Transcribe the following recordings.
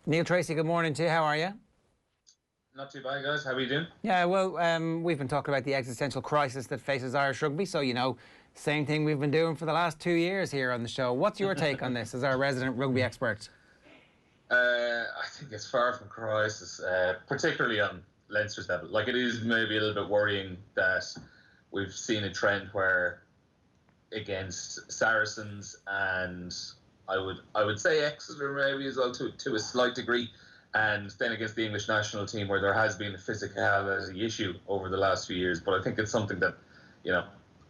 Neil Treacy, good morning to you. How are you? Not too bad, guys. How are you doing? Yeah, well, we've been talking about the existential crisis that faces Irish rugby, so, same thing we've been doing for the last 2 years here on the show. What's your take on this as our resident rugby expert? I think it's far from crisis, particularly on Leinster's level. Like, it is maybe a little bit worrying that we've seen a trend where against Saracens and I would say Exeter maybe as well to a slight degree, and then against the English national team where there has been a physicality issue over the last few years. But I think it's something that,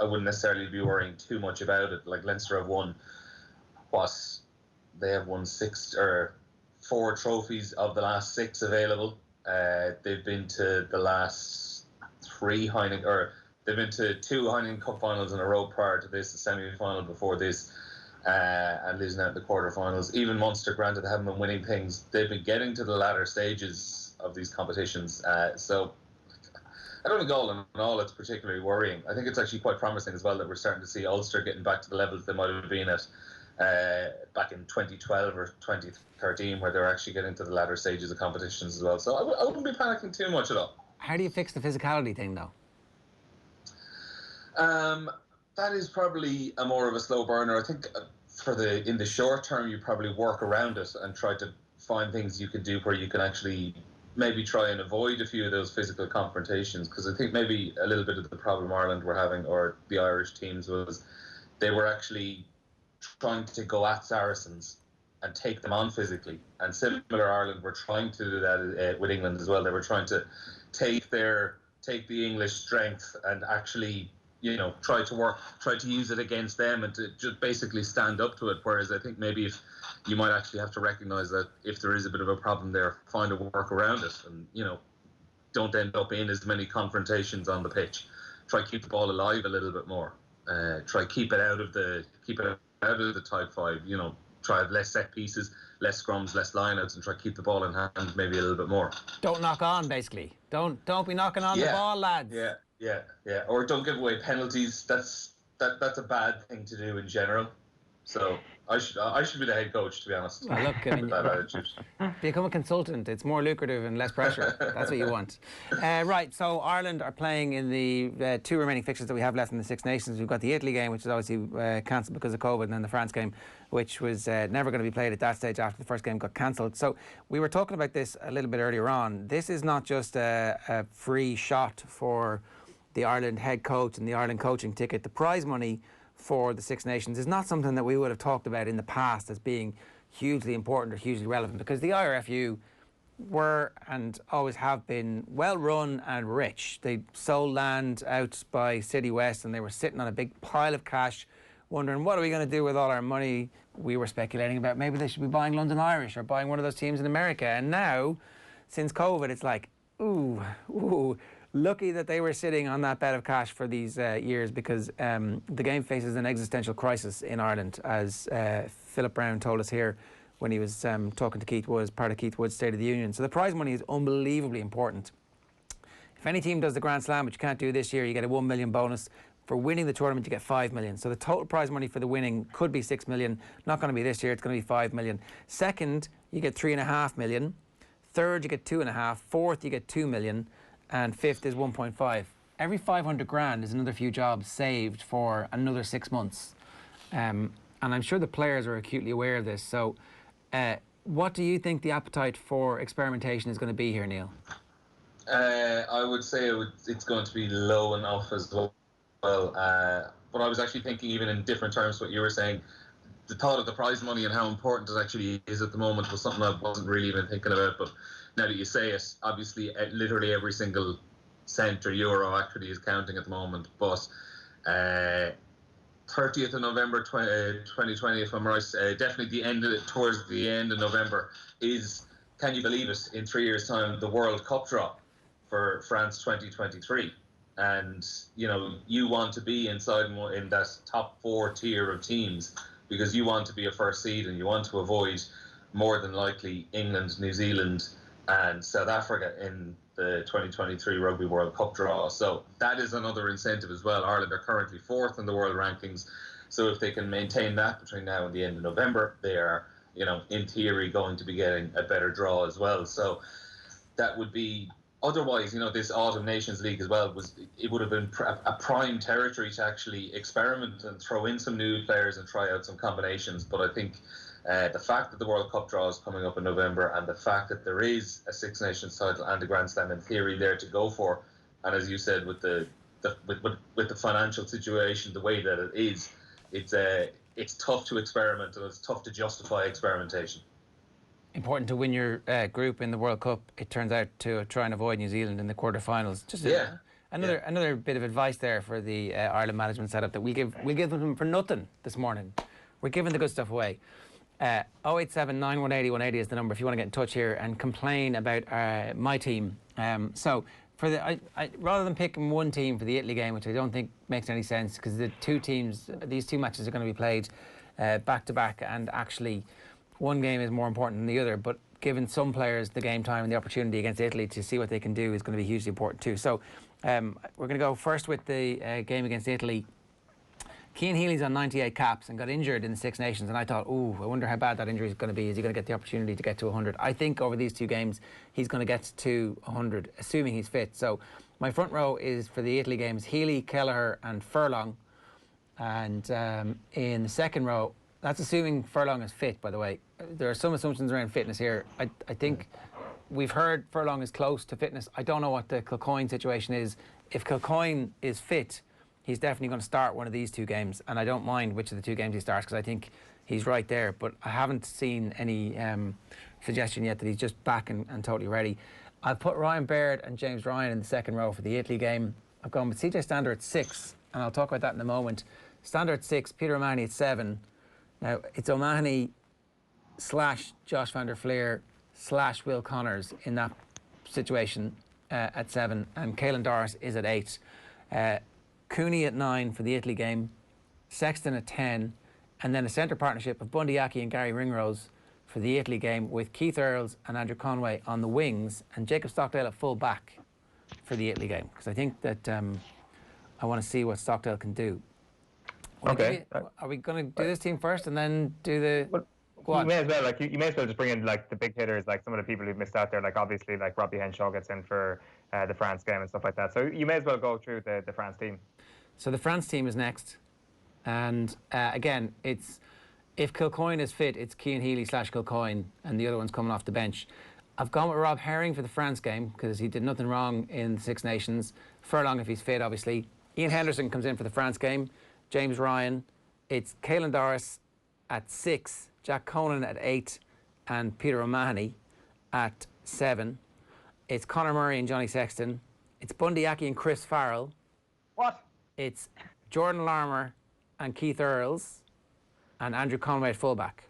I wouldn't necessarily be worrying too much about it. Like, Leinster have won they have won 4 trophies of the last 6 available. They've been to the last 3 they've been to 2 Heineken Cup finals in a row prior to this, the semi-final before this, and losing out in the quarterfinals. Even Munster, granted, they haven't been winning things, they've been getting to the latter stages of these competitions. So I don't think all in all it's particularly worrying. I think it's actually quite promising as well that we're starting to see Ulster getting back to the levels they might have been at back in 2012 or 2013, where they were actually getting to the latter stages of competitions as well. So I wouldn't be panicking too much at all. How do you fix the physicality thing, though? That is probably a more of a slow burner. I think in the short term, you probably work around it and try to find things you can do where you can actually maybe try and avoid a few of those physical confrontations. Because I think maybe a little bit of the problem Ireland were having, or the Irish teams, was they were actually trying to go at Saracens and take them on physically. And similar, Ireland were trying to do that with England as well. They were trying to take the English strength and actually, try to use it against them and to just basically stand up to it. Whereas I think maybe if you might actually have to recognise that if there is a bit of a problem there, find a work around it, and don't end up in as many confrontations on the pitch. Try to keep the ball alive a little bit more. Try keep it out of the type 5. Try have less set pieces, less scrums, less lineouts, and try to keep the ball in hand maybe a little bit more. Don't knock on, basically. Don't be knocking on the ball, lads. Yeah. Or don't give away penalties. That's a bad thing to do in general. So I should be the head coach, to be honest. Well, look, with that attitude. Become a consultant. It's more lucrative and less pressure. That's what you want. Right, so Ireland are playing in the 2 remaining fixtures that we have left in the Six Nations. We've got the Italy game, which is obviously cancelled because of COVID, and then the France game, which was never going to be played at that stage after the first game got cancelled. So we were talking about this a little bit earlier on. This is not just a free shot for the Ireland head coach and the Ireland coaching ticket. The prize money for the Six Nations is not something that we would have talked about in the past as being hugely important or hugely relevant, because the IRFU were and always have been well run and rich. They sold land out by City West and they were sitting on a big pile of cash wondering, what are we going to do with all our money? We were speculating about maybe they should be buying London Irish or buying one of those teams in America. And now, since COVID, it's like, ooh, lucky that they were sitting on that bed of cash for these years, because the game faces an existential crisis in Ireland, as Philip Brown told us here when he was talking to Keith Woods, part of Keith Woods' State of the Union. So the prize money is unbelievably important. If any team does the Grand Slam, which you can't do this year, you get a $1 million bonus. For winning the tournament, you get $5 million. So the total prize money for the winning could be $6 million. Not going to be this year, it's going to be $5 million. Second, you get $3.5 million. Third, you get $2.5 million. Fourth, you get $2 million. And fifth is 1.5. Every 500 grand is another few jobs saved for another 6 months. And I'm sure the players are acutely aware of this. So what do you think the appetite for experimentation is going to be here, Neil? I would say it's going to be low enough as well. But I was actually thinking, even in different terms, what you were saying, the thought of the prize money and how important it actually is at the moment was something I wasn't really even thinking about. But now that you say it, obviously literally every single cent or euro actually is counting at the moment. But 30th of November 2020, if I'm right, definitely towards the end of November is, can you believe it, in 3 years' time, the World Cup draw for France 2023. And, you want to be in that top 4 tier of teams, because you want to be a first seed and you want to avoid, more than likely, England, New Zealand and South Africa in the 2023 Rugby World Cup draw. So that is another incentive as well. Ireland are currently 4th in the world rankings. So if they can maintain that between now and the end of November, they are, in theory, going to be getting a better draw as well. So that would be. Otherwise, this Autumn Nations League as well would have been a prime territory to actually experiment and throw in some new players and try out some combinations. But I think the fact that the World Cup draw is coming up in November, and the fact that there is a Six Nations title and a Grand Slam in theory there to go for, and as you said, with the financial situation the way that it is, it's tough to experiment, and it's tough to justify experimentation. Important to win your group in the World Cup, it turns out, to try and avoid New Zealand in the quarterfinals. Just another bit of advice there for the Ireland management setup that we give them for nothing this morning. We're giving the good stuff away. 087 9180 180 is the number if you want to get in touch here and complain about my team. So for rather than picking one team for the Italy game, which I don't think makes any sense, because these two matches are going to be played back to back, and actually one game is more important than the other, but giving some players the game time and the opportunity against Italy to see what they can do is going to be hugely important too. So we're going to go first with the game against Italy. Cian Healy's on 98 caps and got injured in the Six Nations, and I thought, I wonder how bad that injury is going to be. Is he going to get the opportunity to get to 100? I think over these two games he's going to get to 100, assuming he's fit. So my front row is, for the Italy games, Healy, Kelleher and Furlong. And in the second row, that's assuming Furlong is fit, by the way. There are some assumptions around fitness here. I think we've heard Furlong is close to fitness. I don't know what the Kilcoyne situation is. If Kilcoyne is fit, he's definitely going to start one of these two games, and I don't mind which of the two games he starts, because I think he's right there. But I haven't seen any suggestion yet that he's just back and totally ready. I've put Ryan Baird and James Ryan in the second row for the Italy game. I've gone with CJ Stander at 6, and I'll talk about that in a moment. Stander at 6, Peter O'Mahony at 7. Now, it's O'Mahony / Josh van der Fleer / Will Connors in that situation at 7, and Caelan Doris is at 8. Cooney at 9 for the Italy game, Sexton at 10, and then a centre partnership of Bundy Aki and Gary Ringrose for the Italy game, with Keith Earls and Andrew Conway on the wings, and Jacob Stockdale at full back for the Italy game, because I think that I want to see what Stockdale can do. Okay. Are we going to do this team first and then do the... You may as well, you may as well just bring in the big hitters, some of the people who've missed out there, obviously Robbie Henshaw gets in for the France game and stuff like that. So you may as well go through the France team. So the France team is next, and again, it's, if Kilcoyne is fit, it's Cian Healy / Kilcoyne, and the other one's coming off the bench. I've gone with Rob Herring for the France game because he did nothing wrong in the Six Nations. Furlong if he's fit, obviously. Ian Henderson comes in for the France game. James Ryan. It's Caelan Doris at 6, Jack Conan at 8, and Peter O'Mahony at 7. It's Conor Murray and Johnny Sexton. It's Bundy Aki and Chris Farrell. What? It's Jordan Larmour and Keith Earls, and Andrew Conway at fullback.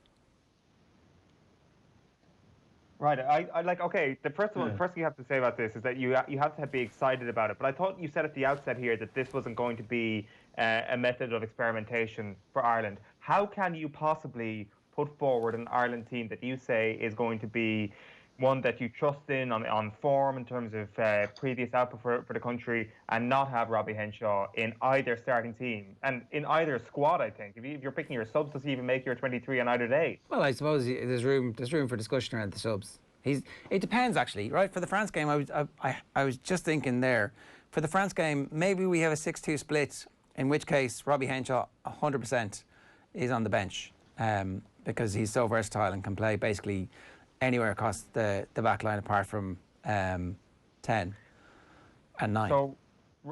Right, okay, the first thing you have to say about this is that you have to be excited about it, but I thought you said at the outset here that this wasn't going to be a method of experimentation for Ireland. How can you possibly put forward an Ireland team that you say is going to be one that you trust in on form in terms of previous output for the country, and not have Robbie Henshaw in either starting team and in either squad? I think if you're picking your subs, does he even make your 23 on either day? Well, I suppose there's room for discussion around the subs. It depends, actually, right? For the France game, I was just thinking there, for the France game, maybe we have a 6-2 split, in which case Robbie Henshaw 100% is on the bench, because he's so versatile and can play basically anywhere across the back line apart from 10 and 9. So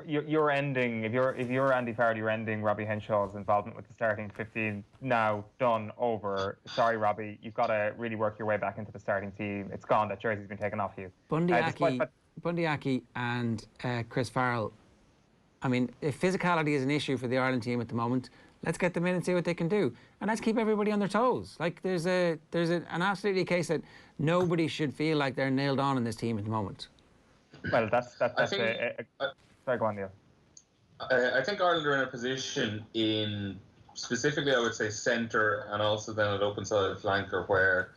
you're ending, if you're Andy Farrell, you're ending Robbie Henshaw's involvement with the starting 15 now, done, over. Sorry, Robbie, you've got to really work your way back into the starting team. It's gone. That jersey's been taken off you. Bundy Aki and Chris Farrell. I mean, if physicality is an issue for the Ireland team at the moment, let's get them in and see what they can do, and let's keep everybody on their toes. There's an absolutely case that nobody should feel like they're nailed on in this team at the moment. Well, that's sorry, go on, Neil. I think Ireland are in a position in, specifically, I would say centre, and also then at open side flanker, where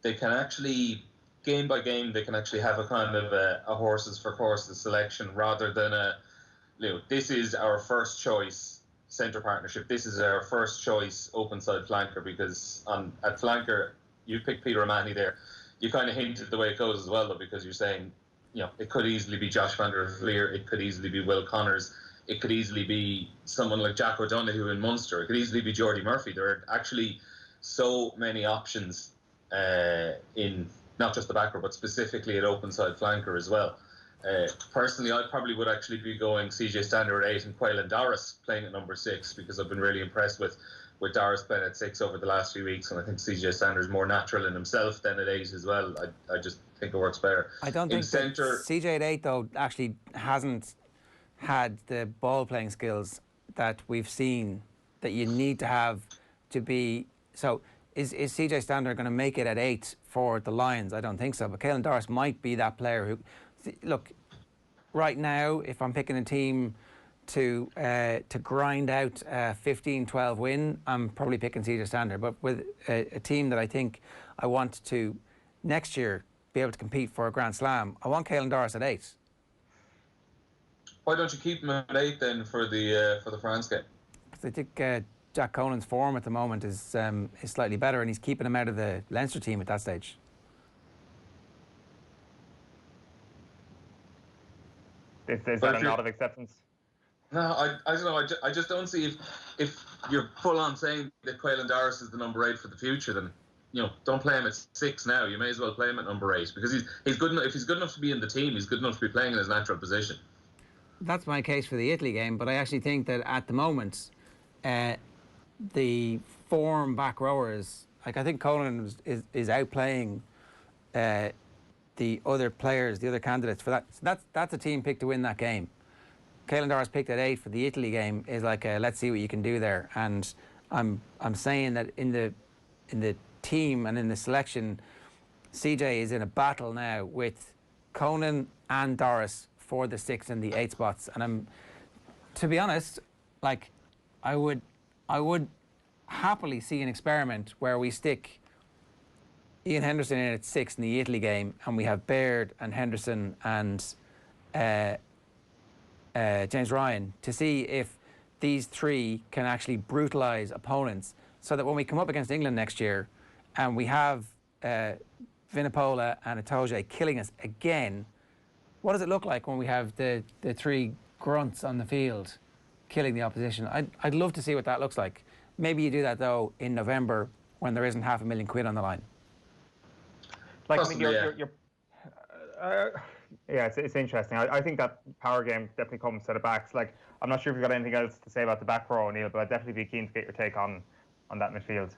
they can actually, game by game, they can actually have a kind of a horses for courses selection, rather than this is our first choice centre partnership, this is our first choice open side flanker, because at flanker you picked Peter O'Mahony there. You kind of hinted the way it goes as well, though, because you're saying, it could easily be Josh van der Vlier, it could easily be Will Connors, it could easily be someone like Jack O'Donoghue in Munster, it could easily be Geordie Murphy. There are actually so many options in not just the back row, but specifically at open side flanker as well. Personally, I probably would actually be going CJ Stander at 8 and Quaylen Doris playing at number 6, because I've been really impressed with Doris playing at 6 over the last few weeks, and I think CJ Stander is more natural in himself than at 8 as well. I just think it works better. I don't think centre, CJ at 8 though actually hasn't had the ball playing skills that we've seen that you need to have to be. So is CJ Stander going to make it at 8 for the Lions? I don't think so. But Quaylen Doris might be that player who, look, right now, if I'm picking a team to grind out a 15-12 win, I'm probably picking CJ Stander. But with a team that I think I want to next year be able to compete for a Grand Slam, I want Quaylen Doris at 8. Why don't you keep him at 8 then for the France game? Because I think Jack Conan's form at the moment is slightly better, and he's keeping him out of the Leinster team at that stage. Is that a nod of acceptance? No, I don't know. I just don't see if you're full on saying that Quaylen Doris is the number 8 for the future, then don't play him at 6 now. You may as well play him at number 8, because he's good enough. If he's good enough to be in the team, he's good enough to be playing in his natural position. That's my case for the Italy game, but I actually think that at the moment, the form back rowers, like I think Conan is outplaying the other players, the other candidates for that. So that's a team pick to win that game. Quaylen Doris picked at 8 for the Italy game is like let's see what you can do there. And I'm saying that in the team and in the selection, CJ is in a battle now with Conan and Doris for the 6 and the 8 spots. And to be honest, like I would happily see an experiment where we stick Ian Henderson in at 6 in the Italy game, and we have Baird and Henderson and James Ryan, to see if these 3 can actually brutalise opponents, so that when we come up against England next year and we have Vinipola and Itoje killing us again, what does it look like when we have the 3 grunts on the field killing the opposition? I'd love to see what that looks like. Maybe you do that though in November when there isn't £500,000 on the line. Like, possibly, I mean, yeah, it's interesting. I think that power game definitely comes to the backs. Like, I'm not sure if you've got anything else to say about the back row, Neil, but I'd definitely be keen to get your take on that midfield.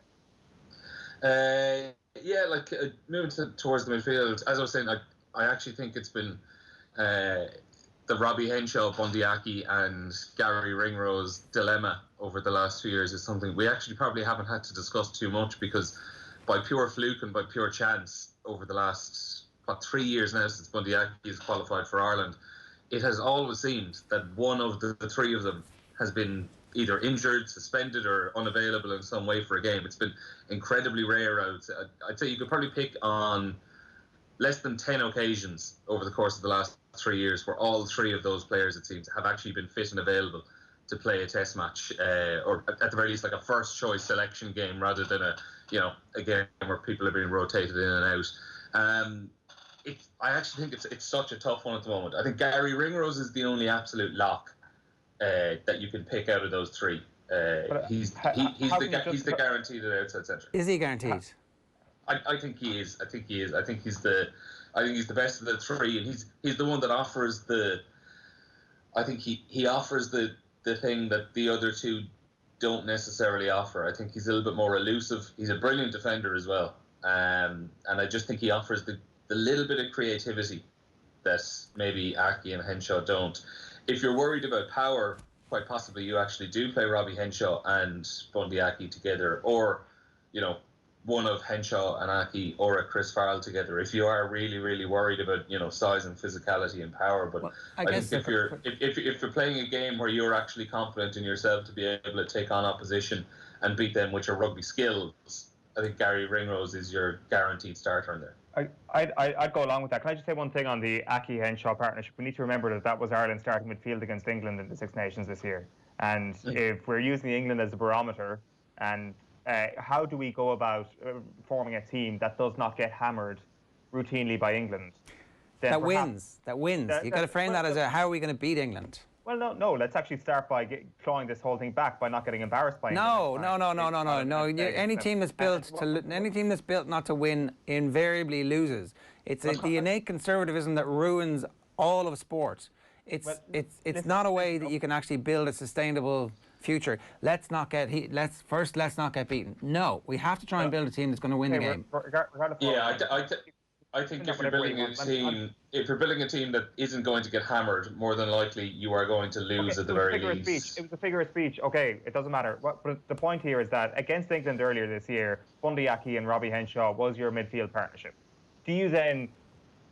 Yeah, like moving towards the midfield, as I was saying, I actually think it's been the Robbie Henshaw, Bundyaki and Gary Ringrose dilemma over the last 2 years is something we actually probably haven't had to discuss too much, because by pure fluke and by pure chance over the last 3 years now since Bundyaki has qualified for Ireland, it has always seemed that one of the 3 of them has been either injured, suspended or unavailable in some way for a game. It's been incredibly rare. I'd say you could probably pick on less than 10 occasions over the course of the last 3 years where all 3 of those players, it seems, have actually been fit and available to play a test match, or at the very least like a first choice selection game rather than a game where people are being rotated in and out. I actually think it's such a tough one at the moment. I think Gary Ringrose is the only absolute lock that you can pick out of those 3. He's the guaranteed at outside centre. Is he guaranteed? I think he is. I think he's the best of the 3, and he's the one that offers the. I think he offers the thing that the other 2 don't necessarily offer. I think he's a little bit more elusive. He's a brilliant defender as well, and I just think he offers the little bit of creativity that maybe Aki and Henshaw don't. If you're worried about power, quite possibly you actually do play Robbie Henshaw and Bundyaki together, or one of Henshaw and Aki or a Chris Farrell together, if you are really, really worried about size and physicality and power. But I think if you're playing a game where you're actually confident in yourself to be able to take on opposition and beat them with your rugby skills, I think Gary Ringrose is your guaranteed starter in there. I'd go along with that. Can I just say one thing on the Aki-Henshaw partnership? We need to remember that was Ireland's starting midfield against England in the Six Nations this year. And if we're using England as a barometer, and how do we go about forming a team that does not get hammered routinely by England? That wins. You've got to frame that as how are we going to beat England? Well, no. Let's actually start by clawing this whole thing back by not getting embarrassed by England. No. Any team that's built not to win invariably loses. It's the innate conservatism that ruins all of sport. It's not a way that you can actually build a sustainable future. Let's not get beaten. No, we have to try and build a team that's going to win the game. I think if you're building a team that isn't going to get hammered, more than likely you are going to lose at the very least. It was a figure of speech. Okay, it doesn't matter. But the point here is that against England earlier this year, Bundy Aki and Robbie Henshaw was your midfield partnership. Do you then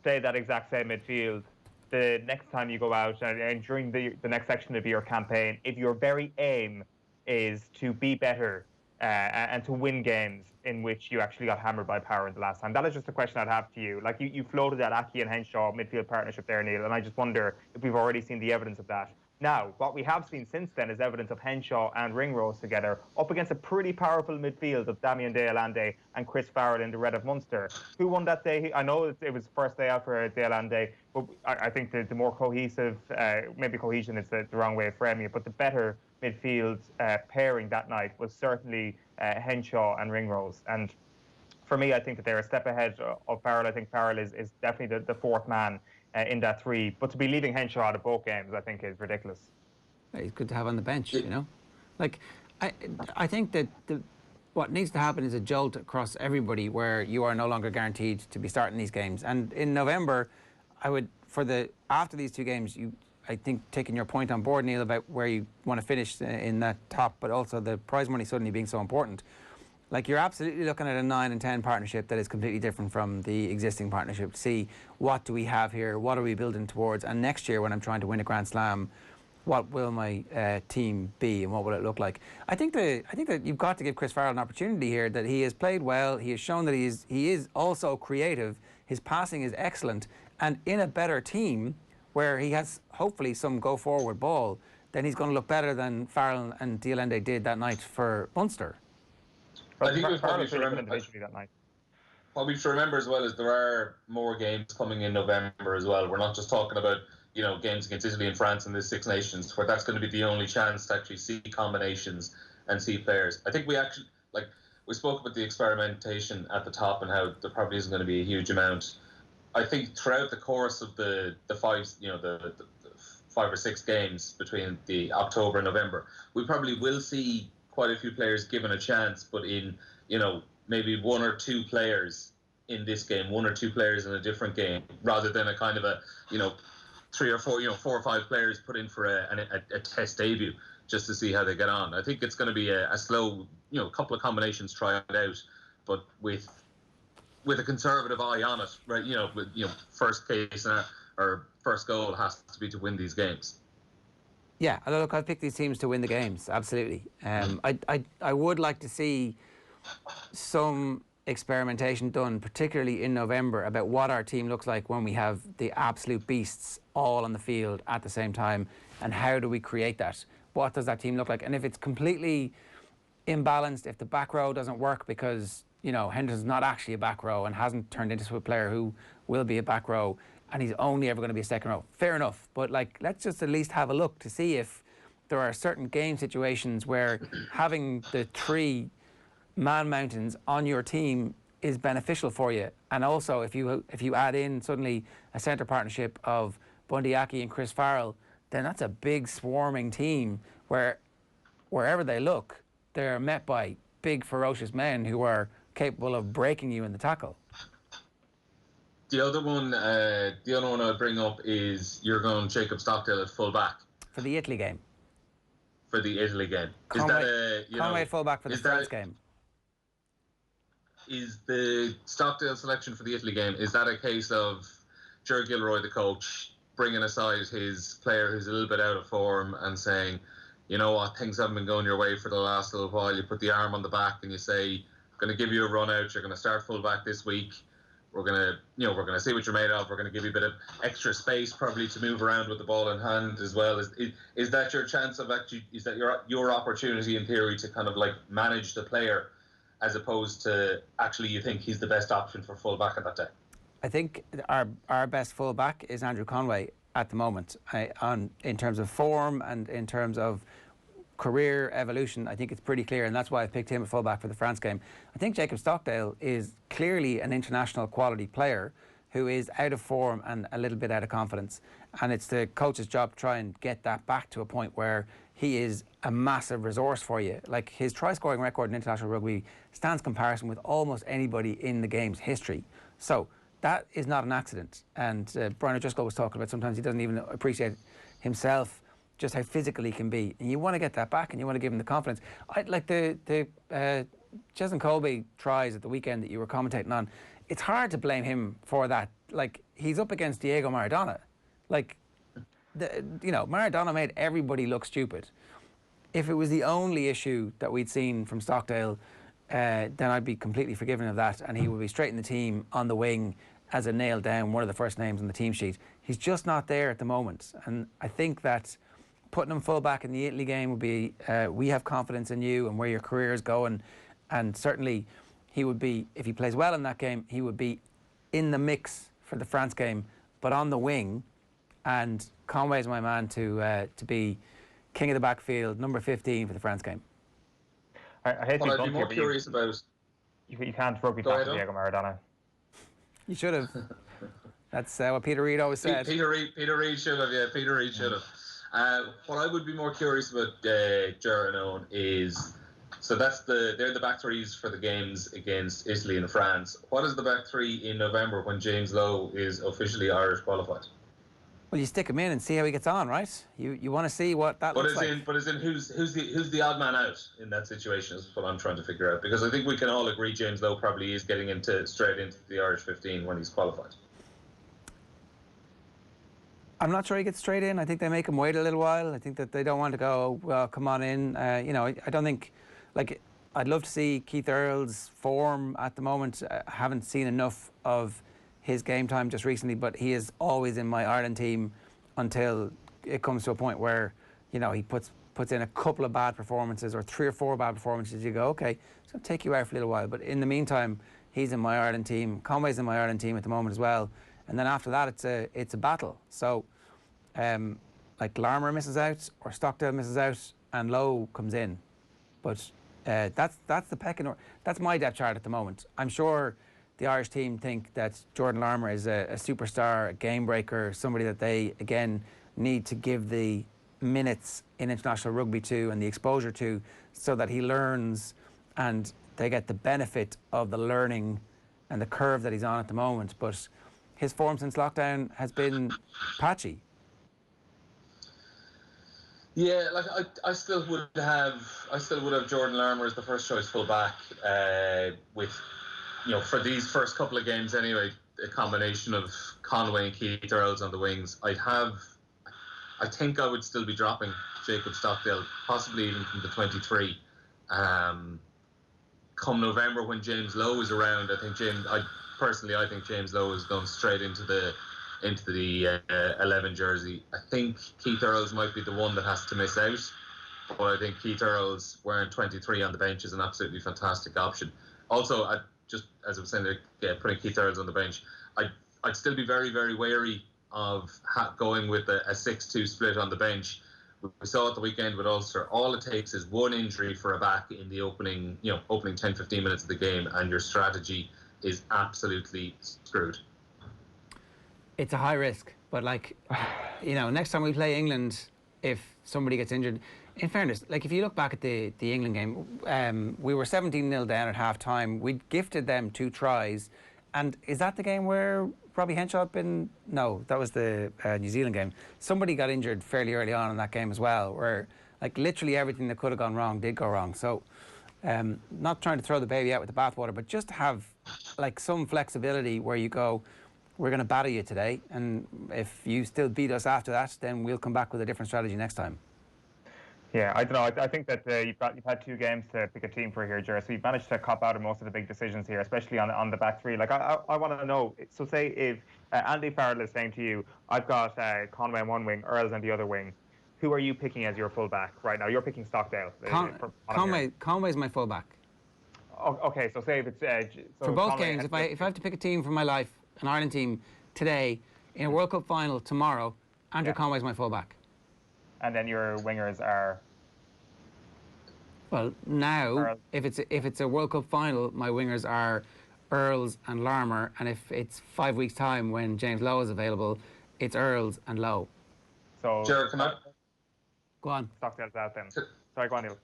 say that exact same midfield the next time you go out and during the next section of your campaign, if your very aim is to be better and to win games in which you actually got hammered by Power in the last time? That is just a question I'd have to you. Like, you floated that Aki and Henshaw midfield partnership there, Neil, and I just wonder if we've already seen the evidence of that. Now, what we have seen since then is evidence of Henshaw and Ringrose together up against a pretty powerful midfield of Damien de Allende and Chris Farrell in the red of Munster. Who won that day? I know it was first day out for de Allende, but I think the more cohesive, maybe cohesion is the wrong way of framing it, but the better midfield pairing that night was certainly Henshaw and Ringrose. And for me, I think that they're a step ahead of Farrell. I think Farrell is definitely the fourth man in that three. But to be leaving Henshaw out of both games, I think is ridiculous. He's good to have on the bench, you know. Like, I think that what needs to happen is a jolt across everybody where you are no longer guaranteed to be starting these games. And in November, after these two games, I think taking your point on board, Neil, about where you want to finish in that top, but also the prize money suddenly being so important. Like, you're absolutely looking at a 9 and 10 partnership that is completely different from the existing partnership. To see what do we have here, what are we building towards, and next year when I'm trying to win a Grand Slam, what will my team be and what will it look like? I think that you've got to give Chris Farrell an opportunity here. That he has played well, he has shown that he is also creative. His passing is excellent, and in a better team where he has hopefully some go forward ball, then he's going to look better than Farrell and de Allende did that night for Munster. I think we probably should remember that night. What we should remember as well is there are more games coming in November as well. We're not just talking about, you know, games against Italy and France in the Six Nations, where that's going to be the only chance to actually see combinations and see players. I think we actually, like, we spoke about the experimentation at the top and how there probably isn't going to be a huge amount. I think throughout the course of the 5 or 6 games between the October and November, we probably will see quite a few players given a chance, but in, you know, maybe 1 or 2 players in this game, 1 or 2 players in a different game, rather than a kind of a, you know, 3 or 4, 4 or 5 players put in for a test debut just to see how they get on. I think it's going to be a slow, you know, couple of combinations tried out, but with a conservative eye on it, right? You know, first case or first goal has to be to win these games. Yeah, look, I've picked these teams to win the games, absolutely. I would like to see some experimentation done, particularly in November, about what our team looks like when we have the absolute beasts all on the field at the same time, and how do we create that? What does that team look like? And if it's completely imbalanced, if the back row doesn't work because, you know, Henderson's not actually a back row and hasn't turned into a player who will be a back row, and he's only ever going to be a second row. Fair enough, but like, let's just at least have a look to see if there are certain game situations where having the 3 man mountains on your team is beneficial for you. And also, if you add in suddenly a centre partnership of Bundy Aki and Chris Farrell, then that's a big swarming team where wherever they look, they're met by big ferocious men who are capable of breaking you in the tackle. The other one I'll bring up is you're going Jacob Stockdale at full back for the Italy game. For the Italy game, Conway full back for the France game. Is the Stockdale selection for the Italy game, is that a case of Ger Gilroy, the coach, bringing aside his player who's a little bit out of form and saying, you know what, things haven't been going your way for the last little while. You put the arm on the back and you say, I'm going to give you a run out. You're going to start full back this week. We're going to see what you're made of. We're going to give you a bit of extra space probably to move around with the ball in hand as well. Is that your chance of actually, is that your opportunity in theory to kind of like manage the player as opposed to actually you think he's the best option for full-back at that day? I think our best full-back is Andrew Conway at the moment, in terms of form and in terms of career evolution. I think it's pretty clear, and that's why I picked him at full-back for the France game. I think Jacob Stockdale is clearly an international quality player who is out of form and a little bit out of confidence. And it's the coach's job to try and get that back to a point where he is a massive resource for you. Like, his try-scoring record in international rugby stands comparison with almost anybody in the game's history. So that is not an accident. And Brian O'Driscoll was talking about sometimes he doesn't even appreciate himself just how physical he can be. And you want to get that back and you want to give him the confidence. Like the Jason Colby tries at the weekend that you were commentating on, it's hard to blame him for that. Like, he's up against Diego Maradona. Like, Maradona made everybody look stupid. If it was the only issue that we'd seen from Stockdale, then I'd be completely forgiving of that, and he would be straight in the team on the wing as a nailed down, one of the first names on the team sheet. He's just not there at the moment, and I think that putting him full back in the Italy game would be, we have confidence in you and where your career is going, and certainly he would be, if he plays well in that game, he would be in the mix for the France game, but on the wing. And Conway's my man to be king of the backfield, number 15 for the France game. I hate What to I'd be more curious about... You can't rugby back to Diego Maradona. You should have. That's what Peter Reid always said. Peter Reid should have, yeah. Peter Reid should have. What I would be more curious about, Ger and Eoin, is... So they're the back threes for the games against Italy and France. What is the back three in November when James Lowe is officially Irish qualified? Well, you stick him in and see how he gets on, right? You want to see what that looks like. But as in who's the odd man out in that situation is what I'm trying to figure out. Because I think we can all agree James Lowe probably is getting straight into the Irish 15 when he's qualified. I'm not sure he gets straight in. I think they make him wait a little while. I think that they don't want to go, well, come on in. I don't think... Like, I'd love to see Keith Earl's form at the moment. I haven't seen enough of his game time just recently, but he is always in my Ireland team until it comes to a point where, he puts in a couple of bad performances or 3 or 4 bad performances. You go, okay, it's going to take you out for a little while. But in the meantime, he's in my Ireland team. Conway's in my Ireland team at the moment as well. And then after that, it's a battle. So, like, Larmour misses out or Stockdale misses out and Lowe comes in. But... that's the pecking order. That's my depth chart at the moment. I'm sure the Irish team think that Jordan Larmour is a superstar, a game breaker, somebody that they, again, need to give the minutes in international rugby to and the exposure to so that he learns and they get the benefit of the learning and the curve that he's on at the moment. But his form since lockdown has been patchy. Yeah, like I still would have Jordan Larmour as the first choice full back, with, for these first couple of games anyway, a combination of Conway and Keith Earls on the wings. I think I would still be dropping Jacob Stockdale, possibly even from the 23. Come November when James Lowe is around, I think James Lowe is going straight into the 11 jersey. I think Keith Earls might be the one that has to miss out, but I think Keith Earls wearing 23 on the bench is an absolutely fantastic option. Also, just as I was saying, putting Keith Earls on the bench, I'd still be very, very wary of going with a 6-2 split on the bench. We saw at the weekend with Ulster, all it takes is one injury for a back in the opening 10-15 minutes of the game, and your strategy is absolutely screwed. It's a high risk, but next time we play England, if somebody gets injured, in fairness, like if you look back at the England game, we were 17-0 down at half time. We gifted them 2 tries. And is that the game where Robbie Henshaw had been? No, that was the New Zealand game. Somebody got injured fairly early on in that game as well, where like literally everything that could have gone wrong did go wrong. So not trying to throw the baby out with the bathwater, but just to have like some flexibility where you go, we're going to batter you today, and if you still beat us after that, then we'll come back with a different strategy next time. Yeah, I don't know. I think that you've had 2 games to pick a team for here, Ger. So you've managed to cop out of most of the big decisions here, especially on the back three. Like I want to know. So say if Andy Farrell is saying to you, "I've got Conway on one wing, Earls on the other wing," who are you picking as your full back right now? You're picking Stockdale. Conway's my full back. Okay, so say if it's for both games, if I have to pick a team from my life, an Ireland team today in a World Cup final tomorrow, Andrew Conway's my fullback. And then your wingers are. Well, now if it's a World Cup final, my wingers are Earls and Larmour, and if it's 5 weeks' time when James Lowe is available, it's Earls and Lowe. So. Jared, can I? Go on. Stockdale's out then. Sorry, go on, Neil.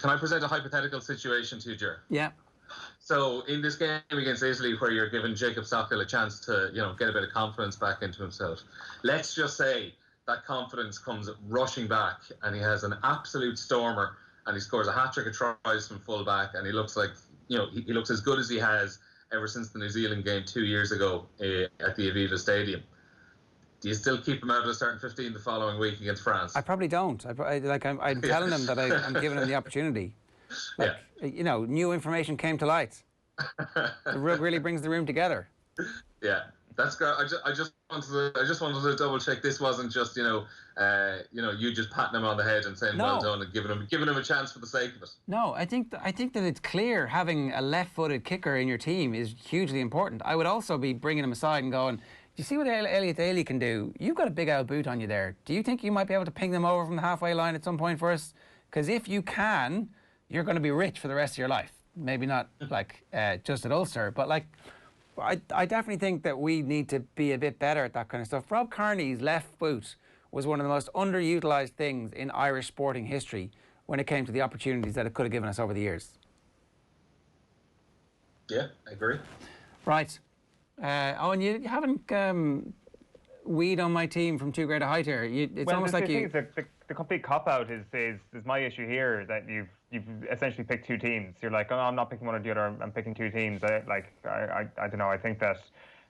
Can I present a hypothetical situation to you, Jared? Yeah. So in this game against Italy, where you're giving Jacob Stockdale a chance to, get a bit of confidence back into himself, let's just say that confidence comes rushing back, and he has an absolute stormer, and he scores a hat-trick of tries from full back, and he looks like, he looks as good as he has ever since the New Zealand game 2 years ago at the Aviva Stadium. Do you still keep him out of the starting 15 the following week against France? I probably don't. I'm telling him that I'm giving him the opportunity. New information came to light. It really brings the room together. Yeah, that's great. I just wanted to double check. This wasn't just you just patting him on the head and saying well done and giving him a chance for the sake of it. No, I think that it's clear having a left-footed kicker in your team is hugely important. I would also be bringing him aside and going, do you see what Elliot Daly can do? You've got a big old boot on you there. Do you think you might be able to ping them over from the halfway line at some point for us? Because if you can, you're going to be rich for the rest of your life. Maybe not just at Ulster, but I definitely think that we need to be a bit better at that kind of stuff. Rob Kearney's left boot was one of the most underutilised things in Irish sporting history when it came to the opportunities that it could have given us over the years. Yeah, I agree. Right. Owen, you haven't weed on my team from too great a height here. The complete cop-out is my issue here, that you've essentially picked two teams. You're like, oh, I'm not picking one or the other, I'm picking two teams. I don't know, I think that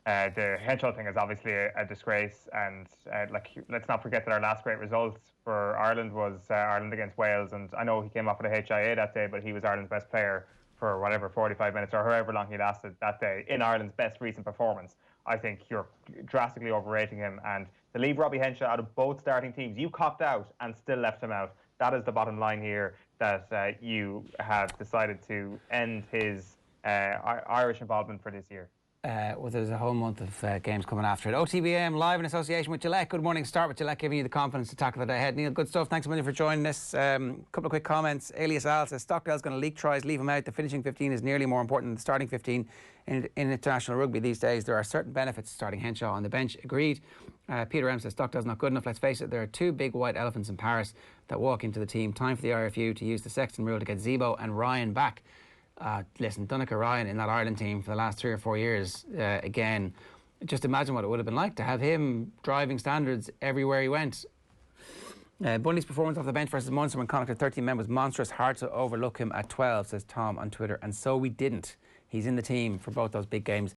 the Henshaw thing is obviously a disgrace, and let's not forget that our last great result for Ireland was Ireland against Wales, and I know he came off with a HIA that day, but he was Ireland's best player for 45 minutes or however long he lasted that day in Ireland's best recent performance. I think you're drastically overrating him, and to leave Robbie Henshaw out of both starting teams, you copped out and still left him out. That is the bottom line here, that you have decided to end his Irish involvement for this year. Well, there's a whole month of games coming after it. OTB AM live in association with Gillette. Good morning. Start with Gillette giving you the confidence to tackle the day ahead. Neil, good stuff. Thanks a million for joining us. Couple of quick comments. Elias Al says Stockdale's going to leak tries, leave him out. The finishing 15 is nearly more important than the starting 15 in international rugby these days. There are certain benefits to starting Henshaw on the bench. Agreed. Peter M says Stockdale's not good enough. Let's face it, there are two big white elephants in Paris that walk into the team. Time for the IRFU to use the Sexton rule to get Zebo and Ryan back. Listen, Donncha Ryan in that Ireland team for the last 3 or 4 years, again, just imagine what it would have been like to have him driving standards everywhere he went. Bundy's performance off the bench versus Munster when Connacht had 13 men was monstrous. Hard to overlook him at 12, says Tom on Twitter. And so we didn't. He's in the team for both those big games.